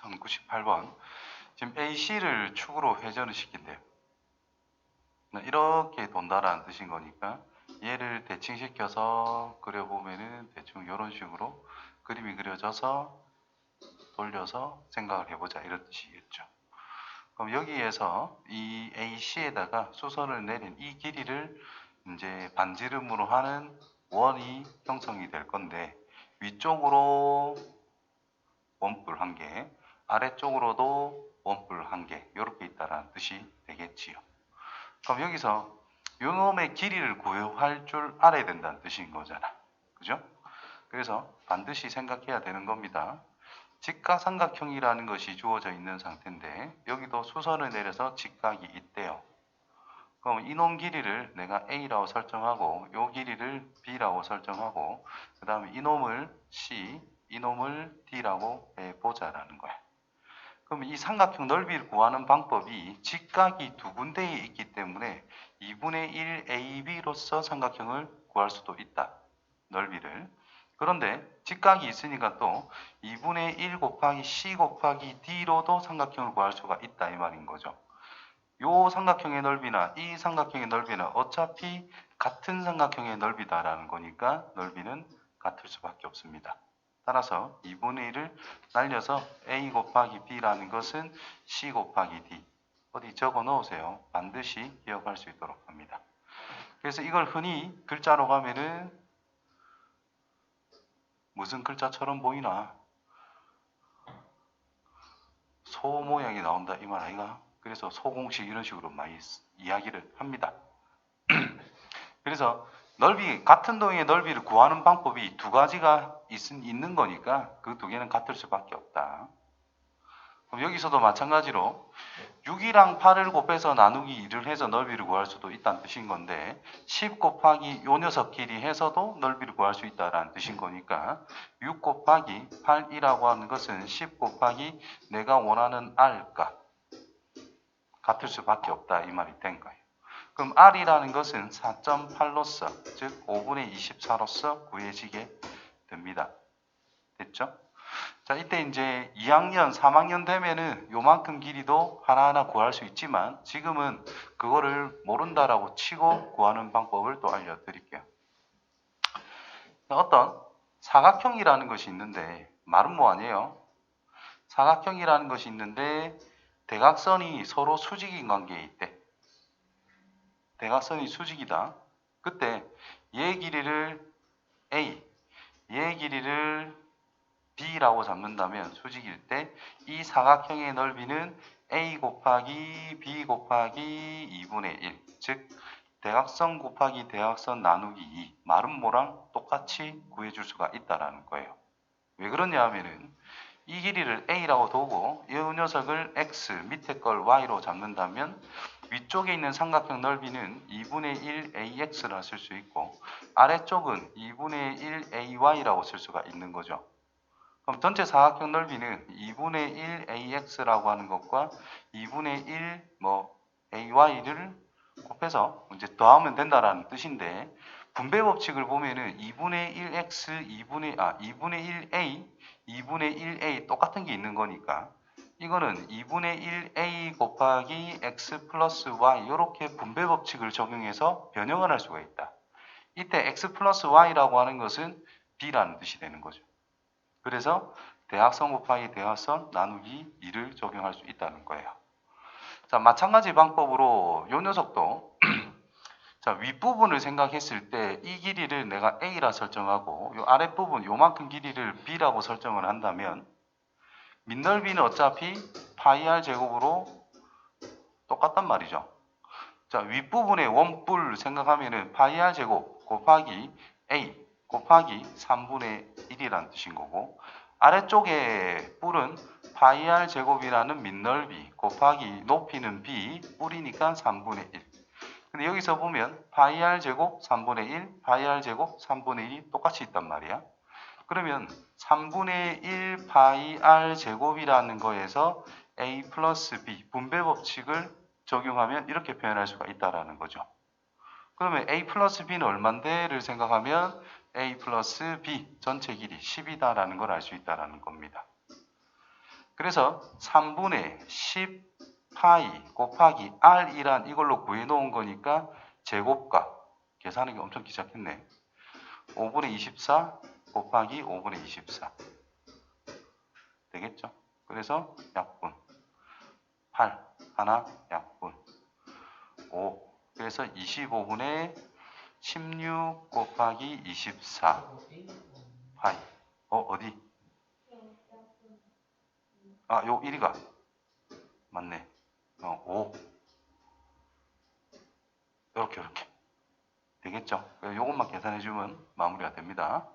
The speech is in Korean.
1098번. 지금 AC를 축으로 회전을 시킨대요. 이렇게 돈다라는 뜻인 거니까 얘를 대칭시켜서 그려보면은 대충 이런 식으로 그림이 그려져서 돌려서 생각을 해보자 이런 뜻이겠죠. 그럼 여기에서 이 AC에다가 수선을 내린 이 길이를 이제 반지름으로 하는 원이 형성이 될 건데 위쪽으로 원뿔 1개, 아래쪽으로도 원뿔 1개 이렇게 있다라는 뜻이 되겠지요. 그럼 여기서 요놈의 길이를 구할 줄 알아야 된다는 뜻인 거잖아. 그죠? 그래서 반드시 생각해야 되는 겁니다. 직각삼각형이라는 것이 주어져 있는 상태인데 여기도 수선을 내려서 직각이 있대요. 그럼 이놈 길이를 내가 A라고 설정하고 요 길이를 B라고 설정하고 그 다음에 이놈을 C, 이놈을 D라고 해보자라는 거야. 그럼 이 삼각형 넓이를 구하는 방법이 직각이 두 군데에 있기 때문에 2분의 1 AB로서 삼각형을 구할 수도 있다. 넓이를. 그런데 직각이 있으니까 또 2분의 1 곱하기 C 곱하기 D로도 삼각형을 구할 수가 있다 이 말인 거죠. 요 삼각형의 넓이나 이 삼각형의 넓이는 어차피 같은 삼각형의 넓이다라는 거니까 넓이는 같을 수밖에 없습니다. 따라서 2분의 1을 날려서 A 곱하기 B라는 것은 C 곱하기 D. 어디 적어 놓으세요. 반드시 기억할 수 있도록 합니다. 그래서 이걸 흔히 글자로 가면은 무슨 글자처럼 보이나? 소 모양이 나온다 이 말 아이가? 그래서 소공식 이런 식으로 많이 이야기를 합니다. 그래서 같은 동의 넓이를 구하는 방법이 두 가지가 있는 거니까 그 두 개는 같을 수밖에 없다. 그럼 여기서도 마찬가지로 6이랑 8을 곱해서 나누기 2를 해서 넓이를 구할 수도 있다는 뜻인 건데 10 곱하기 요 녀석끼리 해서도 넓이를 구할 수 있다는 뜻인 거니까 6 곱하기 8이라고 하는 것은 10 곱하기 내가 원하는 R 값 같을 수밖에 없다 이 말이 된 거예요. 그럼 R이라는 것은 4.8로서 즉 5분의 24로서 구해지게 됩니다. 됐죠? 자, 이때 이제 2학년, 3학년 되면은 요만큼 길이도 하나하나 구할 수 있지만 지금은 그거를 모른다라고 치고 구하는 방법을 또 알려드릴게요. 어떤 사각형이라는 것이 있는데 말은 뭐 아니에요? 사각형이라는 것이 있는데 대각선이 서로 수직인 관계에 있대. 대각선이 수직이다. 그때 얘 길이를 A, 얘 길이를 B라고 잡는다면 수직일 때 이 사각형의 넓이는 A 곱하기 B 곱하기 2분의 1. 즉 대각선 곱하기 대각선 나누기 2. 말은 뭐랑 똑같이 구해줄 수가 있다는 거예요. 왜 그러냐 하면은 이 길이를 A라고 두고 이 녀석을 X, 밑에 걸 Y로 잡는다면 위쪽에 있는 삼각형 넓이는 2분의 1 AX라 쓸 수 있고 아래쪽은 2분의 1 AY라고 쓸 수가 있는 거죠. 그럼 전체 사각형 넓이는 2분의 1 AX라고 하는 것과 2분의 1 AY를 곱해서 이제 더하면 된다라는 뜻인데 분배 법칙을 보면은 2분의 1X, 2분의 1A, 2분의 1A 똑같은 게 있는 거니까 이거는 2분의 1A 곱하기 X 플러스 Y 이렇게 분배 법칙을 적용해서 변형을 할 수가 있다. 이때 X 플러스 Y라고 하는 것은 B라는 뜻이 되는 거죠. 그래서 대각선 곱하기 대각선 나누기 2를 적용할 수 있다는 거예요. 자, 마찬가지 방법으로 이 녀석도 자, 윗부분을 생각했을 때 이 길이를 내가 A라 설정하고 이 아랫부분 요만큼 길이를 B라고 설정을 한다면 밑넓이는 어차피 파이 R 제곱으로 똑같단 말이죠. 자, 윗부분의 원뿔 생각하면은 파이 R 제곱 곱하기 A 곱하기 3분의 1이라는 뜻인 거고 아래쪽에 뿔은 파이 R 제곱이라는 밑넓이 곱하기 높이는 B 뿔이니까 3분의 1. 근데 여기서 보면 파이 R 제곱 3분의 1, 파이 R 제곱 3분의 1이 똑같이 있단 말이야. 그러면 3분의 1 파이 R 제곱이라는 거에서 A 플러스 B 분배 법칙을 적용하면 이렇게 표현할 수가 있다라는 거죠. 그러면 A 플러스 B는 얼만데를 생각하면 A 플러스 B 전체 길이 10이다라는 걸 알 수 있다라는 겁니다. 그래서 3분의 10 파이 곱하기 r이란 이걸로 구해놓은 거니까 제곱값 계산하기 엄청 귀찮겠네. 5분의 24 곱하기 5분의 24 되겠죠? 그래서 약분 8 하나 약분 5 그래서 25분의 16 곱하기 24 파이 어디? 요 1이가 맞네. 5 이렇게 되겠죠? 요것만 계산해주면 마무리가 됩니다.